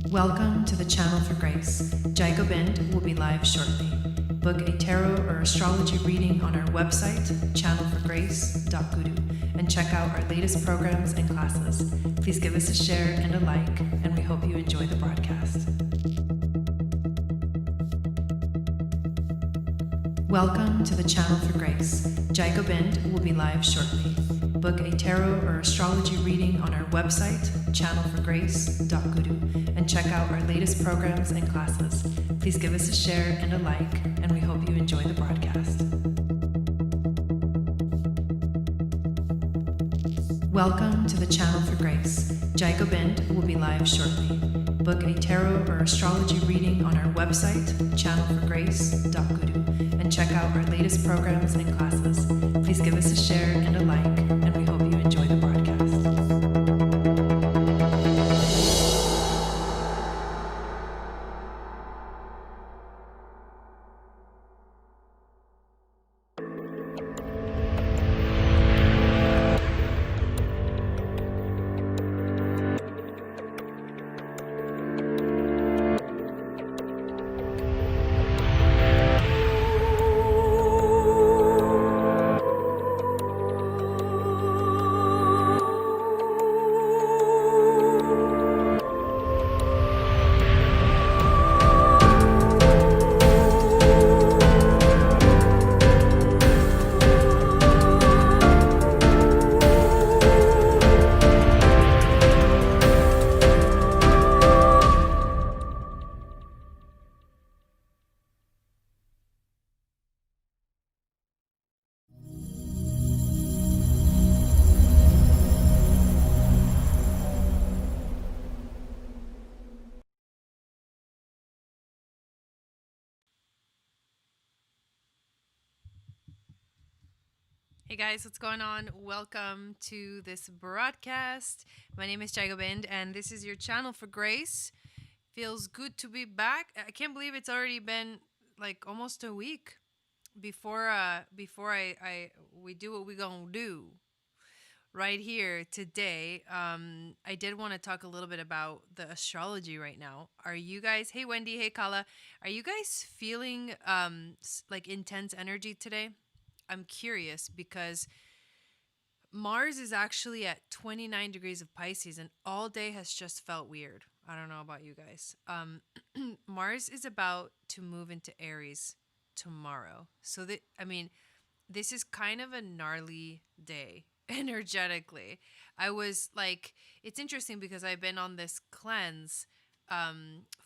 Welcome to the Channel for Grace. Gobind will be live shortly. Book a tarot or astrology reading on our website, channelforgrace.guru, and check out our latest programs and classes. Please give us a share and a like, and we hope you enjoy the broadcast. Welcome to the Channel for Grace. Gobind will be live shortly. Book a tarot or astrology reading on our website, channelforgrace.guru, and check out our latest programs and classes. Please give us a share and a like, and we hope you enjoy the broadcast. Welcome to the Channel for Grace. Gobind will be live shortly. Book a tarot or astrology reading on our website, channelforgrace.guru, and check out our latest programs and classes. Please give us a share and a like, and we hope you enjoy the broadcast. Hey guys, what's going on? Welcome to this broadcast. My name is Gobind, and this is your Channel for Grace. Feels good to be back. I can't believe it's already been like almost a week before we do what we gonna do right here today. I did want to talk a little bit about the astrology right now. Are you guys? Hey Wendy, hey Kala, are you guys feeling like intense energy today? I'm curious because Mars is actually at 29 degrees of Pisces, and all day has just felt weird. I don't know about you guys. Mars is about to move into Aries tomorrow. So this is kind of a gnarly day energetically. I was like, it's interesting because I've been on this cleanse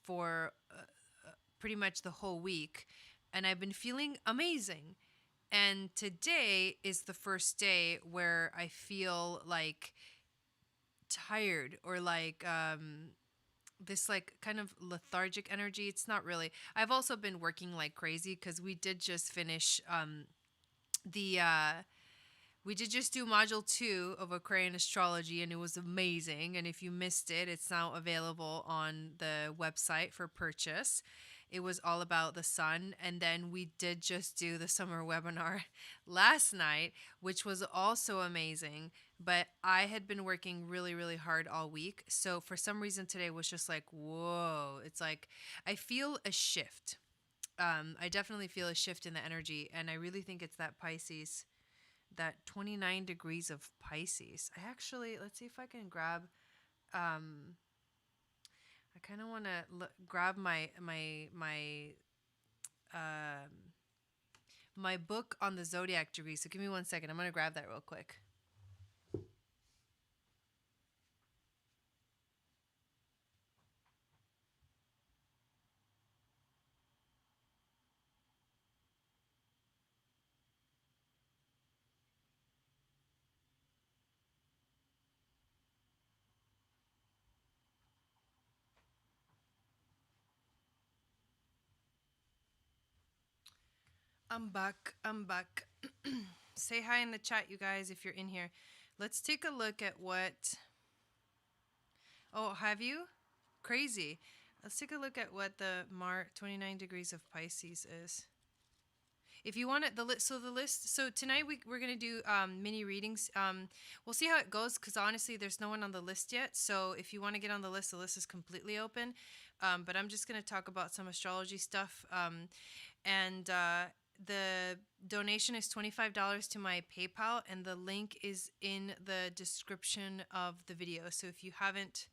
for pretty much the whole week, and I've been feeling amazing. And today is the first day where I feel like tired or like this like kind of lethargic energy. It's not really. I've also been working like crazy because we did just finish we did just do module 2 of Aquarian astrology, and it was amazing. And if you missed it, it's now available on the website for purchase. It was all about the sun. And then we did just do the summer webinar last night, which was also amazing. But I had been working really, really hard all week. So for some reason today was just like, whoa. It's like I feel a shift. I definitely feel a shift in the energy. And I really think it's that Pisces, that 29 degrees of Pisces. I actually, let's see if I can grab... I kind of want to grab my book on the zodiac degree. So give me 1 second. I'm going to grab that real quick. I'm back. Say hi in the chat, you guys, if you're in here. Let's take a look at what... Oh, have you? Crazy. Let's take a look at what the 29 degrees of Pisces is. If you want it, the list. So the list. So tonight we're gonna do mini readings. We'll see how it goes because honestly, there's no one on the list yet. So if you want to get on the list is completely open. But I'm just gonna talk about some astrology stuff. And the donation is $25 to my PayPal, and the link is in the description of the video. So if you haven't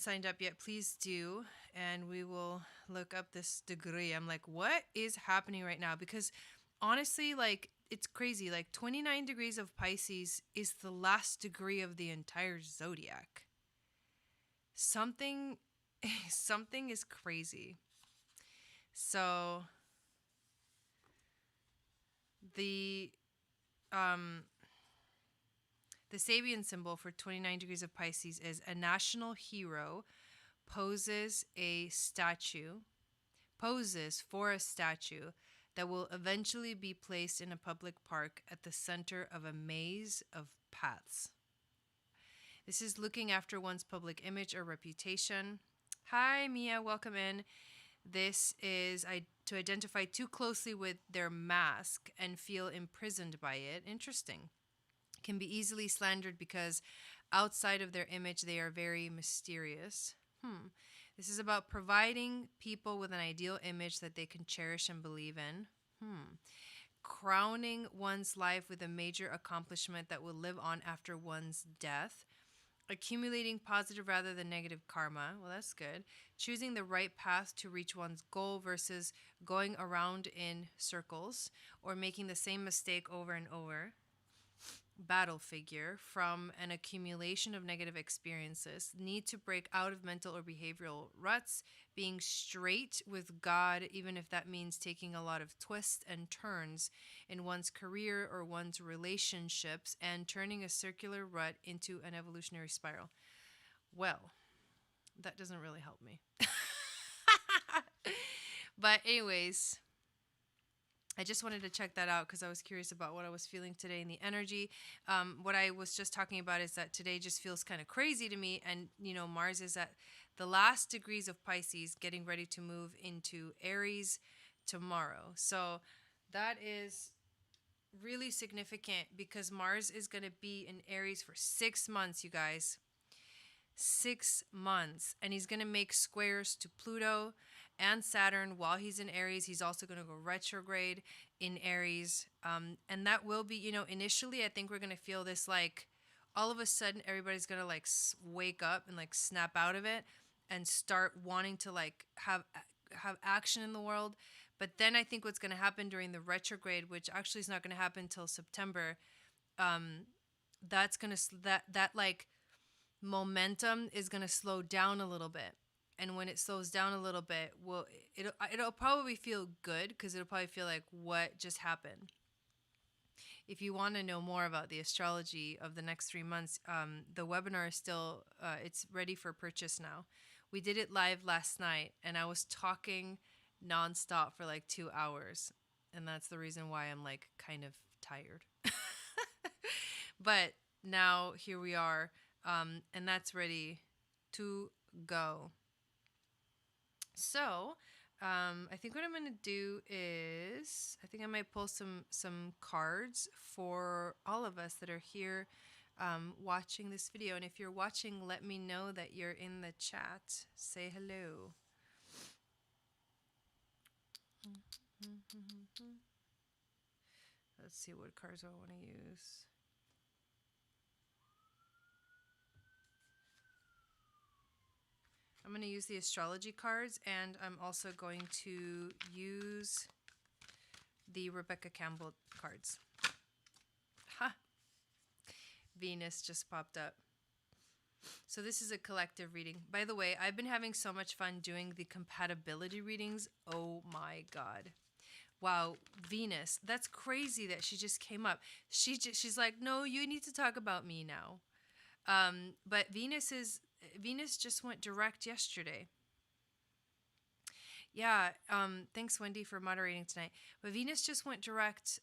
signed up yet, please do, and we will look up this degree. I'm like, what is happening right now? Because honestly, like, it's crazy. Like, 29 degrees of Pisces is the last degree of the entire zodiac. Something is crazy. So the Sabian symbol for 29 degrees of Pisces is a national hero poses for a statue that will eventually be placed in a public park at the center of a maze of paths. This is looking after one's public image or reputation. Hi, Mia, welcome in. This is to identify too closely with their mask and feel imprisoned by it. Interesting. Can be easily slandered because outside of their image they are very mysterious. This is about providing people with an ideal image that they can cherish and believe in. Crowning one's life with a major accomplishment that will live on after one's death. Accumulating positive rather than negative karma. Well, that's good. Choosing the right path to reach one's goal versus going around in circles or making the same mistake over and over. Battle figure from an accumulation of negative experiences. Need to break out of mental or behavioral ruts. Being straight with God, even if that means taking a lot of twists and turns in one's career or one's relationships and turning a circular rut into an evolutionary spiral. Well, that doesn't really help me. But anyways, I just wanted to check that out because I was curious about what I was feeling today in the energy. What I was just talking about is that today just feels kind of crazy to me. And, you know, Mars is at the last degrees of Pisces, getting ready to move into Aries tomorrow. So that is really significant because Mars is going to be in Aries for 6 months, you guys. 6 months. And he's going to make squares to Pluto and Saturn while he's in Aries. He's also going to go retrograde in Aries. And that will be, you know, initially I think we're going to feel this like all of a sudden everybody's going to like wake up and like snap out of it and start wanting to like have action in the world. But then I think what's going to happen during the retrograde, which actually is not going to happen until September, that's going to that like momentum is going to slow down a little bit. And when it slows down a little bit, well, it'll probably feel good because it'll probably feel like what just happened. If you want to know more about the astrology of the next 3 months, the webinar is still, it's ready for purchase now. We did it live last night, and I was talking nonstop for like 2 hours. And that's the reason why I'm like kind of tired. But now here we are, and that's ready to go. So, I think what I'm going to do is, I think I might pull some cards for all of us that are here watching this video. And if you're watching, let me know that you're in the chat. Say hello. Let's see what cards I want to use. I'm going to use the astrology cards, and I'm also going to use the Rebecca Campbell cards. Ha! Venus just popped up. So this is a collective reading. By the way, I've been having so much fun doing the compatibility readings. Oh my God. Wow, Venus. That's crazy that she just came up. She's like, no, you need to talk about me now. But Venus just went direct yesterday. Yeah, thanks, Wendy, for moderating tonight. But Venus just went direct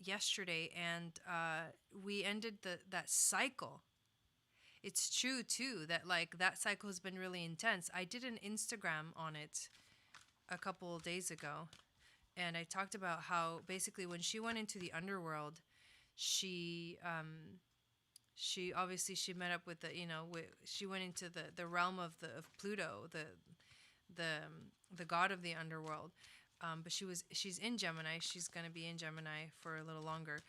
yesterday, and we ended that cycle. It's true, too, that like that cycle has been really intense. I did an Instagram on it a couple of days ago. And I talked about how basically when she went into the underworld, she she obviously she met up with the, she went into the realm of Pluto, the god of the underworld. But she's in Gemini. She's gonna be in Gemini for a little longer.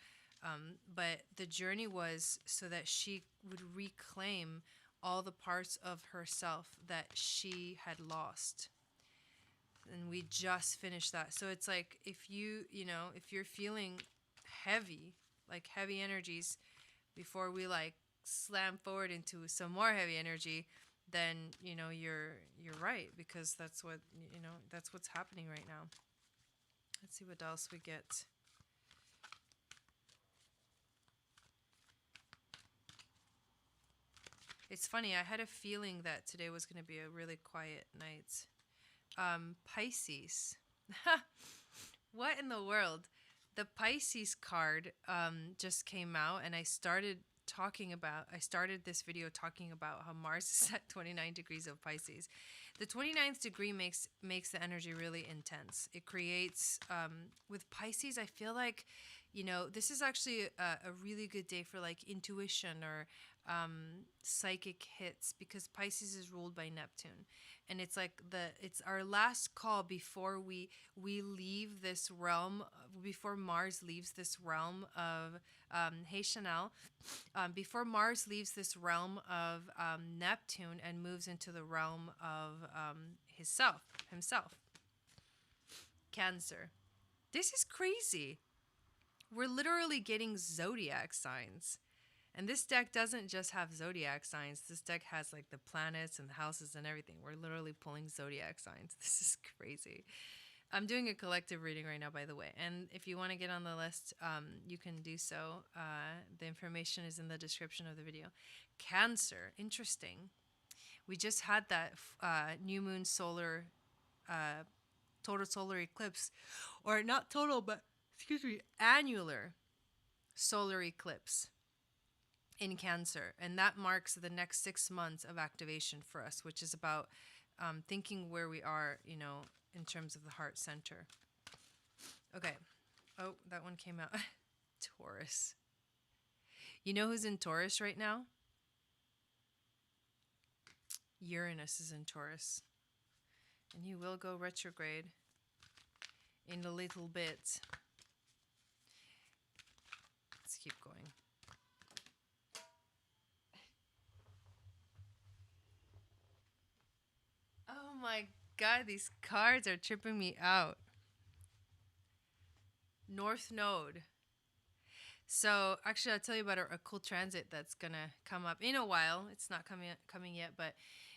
But the journey was so that she would reclaim all the parts of herself that she had lost. And we just finished that. So it's like if if you're feeling heavy, like heavy energies, before we like slam forward into some more heavy energy, then you're right, because that's what's happening right now. Let's see what else we get. It's funny, I had a feeling that today was going to be a really quiet night. Pisces. What in the world? The Pisces card just came out, and I started this video talking about how Mars is at 29 degrees of Pisces. The 29th degree makes the energy really intense. It creates, with Pisces, I feel like, this is actually a really good day for like intuition or psychic hits, because Pisces is ruled by Neptune, and it's like it's our last call before we leave this realm, before Mars leaves this realm of hey Chanel, before Mars leaves this realm of Neptune and moves into the realm of himself. Cancer. This is crazy. We're literally getting zodiac signs. And this deck doesn't just have zodiac signs. This deck has like the planets and the houses and everything. We're literally pulling zodiac signs. This is crazy. I'm doing a collective reading right now, by the way. And if you want to get on the list, you can do so. The information is in the description of the video. Cancer. Interesting. We just had that new moon solar, total solar eclipse. Or not total, but, annular solar eclipse in Cancer, and that marks the next 6 months of activation for us, which is about thinking where we are, in terms of the heart center. Okay. Oh, that one came out. Taurus. You know who's in Taurus right now? Uranus is in Taurus, and he will go retrograde in a little bit. Let's keep going. Oh my god, these cards are tripping me out. North Node. So actually, I'll tell you about a cool transit that's gonna come up in a while. It's not coming yet, but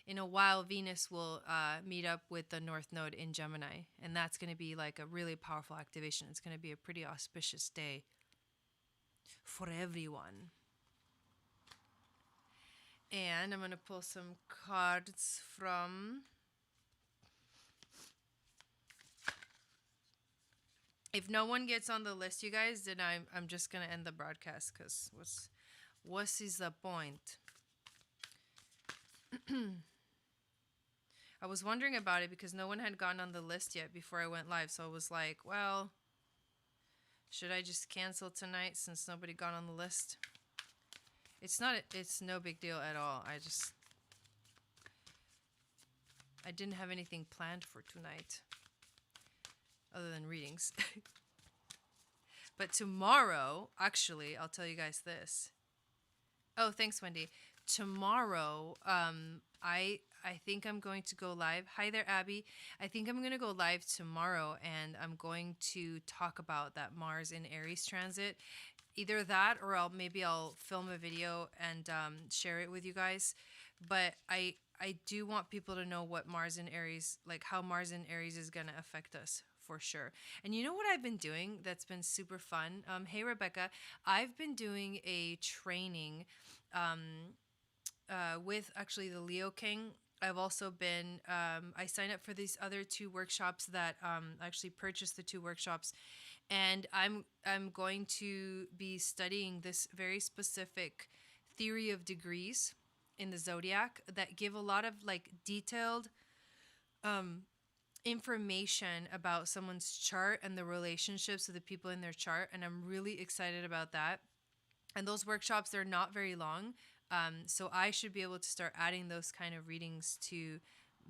in a while, Venus will meet up with the North Node in Gemini, and that's gonna be like a really powerful activation. It's gonna be a pretty auspicious day for everyone. And I'm gonna pull some cards from. If no one gets on the list, you guys, then I'm just gonna end the broadcast, because what is the point? I was wondering about it because no one had gone on the list yet before I went live, so I was like, well, should I just cancel tonight since nobody got on the list? It's no big deal at all. I didn't have anything planned for tonight other than readings. But tomorrow, actually, I'll tell you guys this. Oh, thanks, Wendy. Tomorrow, I think I'm going to go live. Hi there, Abby. I think I'm going to go live tomorrow, and I'm going to talk about that Mars in Aries transit. Either that, or maybe I'll film a video and share it with you guys. But I do want people to know what Mars in Aries, like how Mars in Aries is going to affect us, for sure. And you know what I've been doing that's been super fun? Hey, Rebecca. I've been doing a training with actually the Leo King. I've also been, I signed up for these other 2 workshops that I actually purchased the 2 workshops. And I'm going to be studying this very specific theory of degrees in the zodiac that give a lot of like detailed information about someone's chart and the relationships of the people in their chart, and I'm really excited about that. And those workshops, they're not very long, so I should be able to start adding those kind of readings to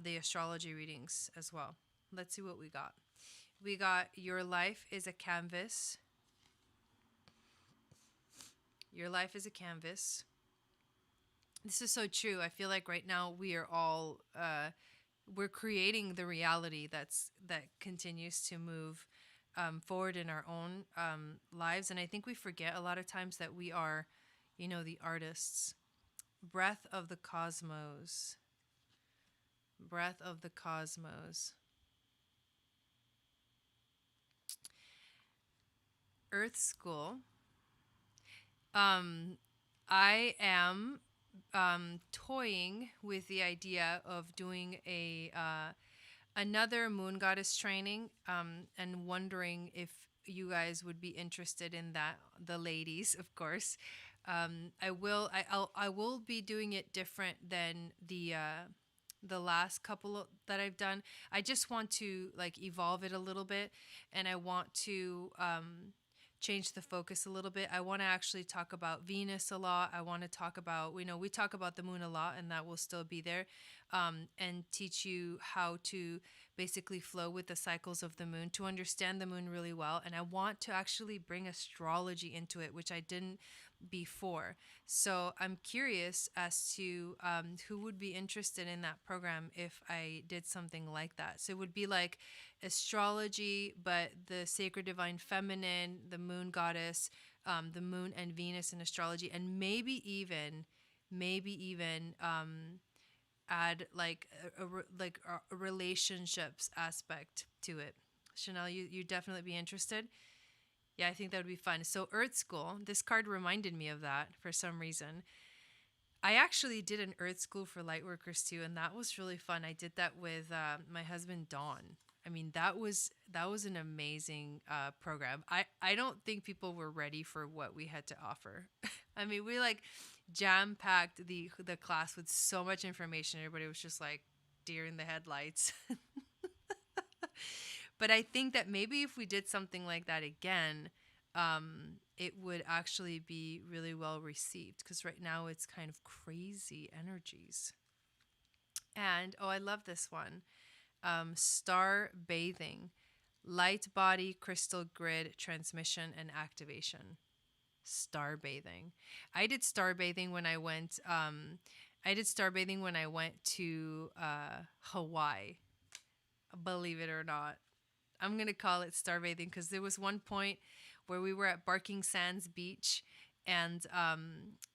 the astrology readings as well. Let's see what we got. We got your life is a canvas. Your life is a canvas. This is so true. I feel like right now we are all we're creating the reality that continues to move forward in our own lives, and I think we forget a lot of times that we are, the artists. Breath of the cosmos. Breath of the cosmos. Earth School. I am toying with the idea of doing another moon goddess training, and wondering if you guys would be interested in that. The ladies, of course. I will be doing it different than the last couple that I've done. I just want to like evolve it a little bit, and I want to change the focus a little bit. I want to actually talk about Venus a lot. I want to talk about, we talk about the moon a lot, and that will still be there, and teach you how to basically flow with the cycles of the moon, to understand the moon really well. And I want to actually bring astrology into it, which I didn't before. So I'm curious as to who would be interested in that program if I did something like that. So it would be like astrology, but the sacred divine feminine, the moon goddess, the moon and Venus in astrology, and maybe even add like a relationships aspect to it. Chanel, you definitely be interested. Yeah, I think that would be fun. So Earth School, this card reminded me of that for some reason. I actually did an Earth School for Lightworkers too, and that was really fun. I did that with my husband Dawn. I mean, that was an amazing program. I don't think people were ready for what we had to offer. I mean, we like jam packed the class with so much information. Everybody was just like deer in the headlights. But I think that maybe if we did something like that again, it would actually be really well received, because right now it's kind of crazy energies. And oh, I love this one. Star bathing, light body crystal grid transmission and activation. Star bathing. I did star bathing when I went. To Hawaii. Believe it or not, I'm gonna call it star bathing because there was one point where we were at Barking Sands Beach, and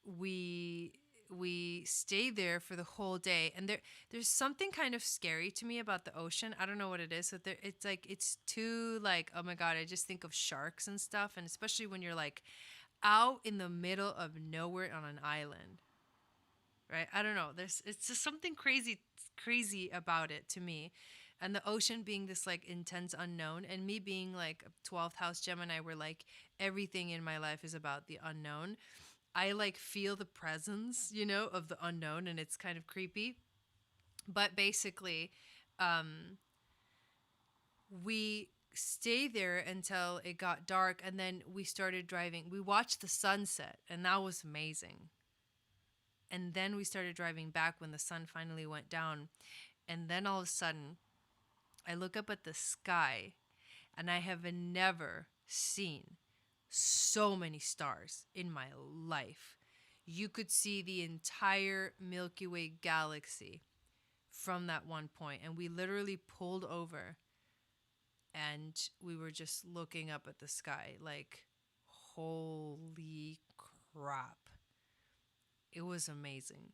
we stayed there for the whole day. And there's something kind of scary to me about the ocean. I don't know what it is. So it's like it's too like, oh my god, I just think of sharks and stuff, and especially when you're like out in the middle of nowhere on an island, right? I don't know. It's just something crazy about it to me. And the ocean being this like intense unknown, and me being like a 12th house Gemini, where like everything in my life is about the unknown. I like feel the presence, of the unknown, and it's kind of creepy. But basically, we stayed there until it got dark, and then we started driving. We watched the sunset, and that was amazing. And then we started driving back when the sun finally went down. And then all of a sudden, I look up at the sky, and I have never seen so many stars in my life. You could see the entire Milky Way galaxy from that one point. And we literally pulled over, and we were just looking up at the sky like, holy crap. It was amazing.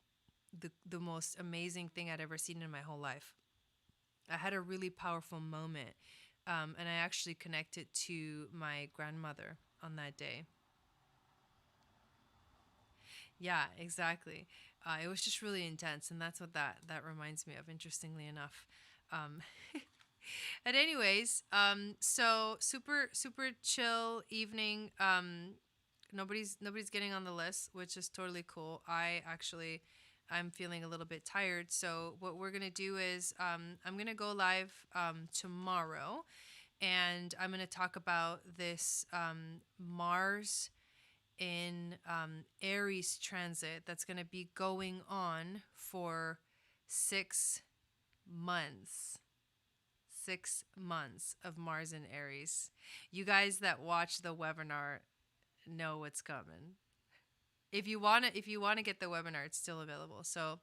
The most amazing thing I'd ever seen in my whole life. I had a really powerful moment, and I actually connected to my grandmother on that day. Yeah, exactly. It was just really intense, and that's what that reminds me of, interestingly enough. Um, and anyways, so super chill evening. Nobody's getting on the list, which is totally cool. I actually I'm feeling a little bit tired. So what we're gonna do is I'm gonna go live tomorrow, and I'm gonna talk about this Mars in Aries transit that's gonna be going on for 6 months. 6 months of Mars in Aries. You guys that watch the webinar know what's coming. If you wanna get the webinar, it's still available. So,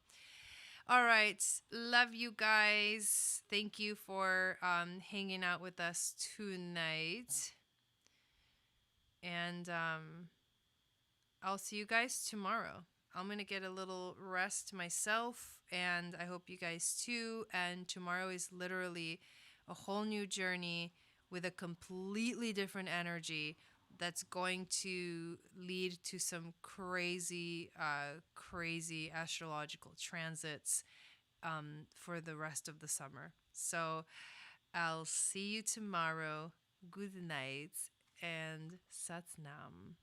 all right, love you guys. Thank you for hanging out with us tonight, and I'll see you guys tomorrow. I'm gonna get a little rest myself, and I hope you guys too. And tomorrow is literally a whole new journey with a completely different energy that's going to lead to some crazy, crazy astrological transits for the rest of the summer. So I'll see you tomorrow. Good night and Sat Nam.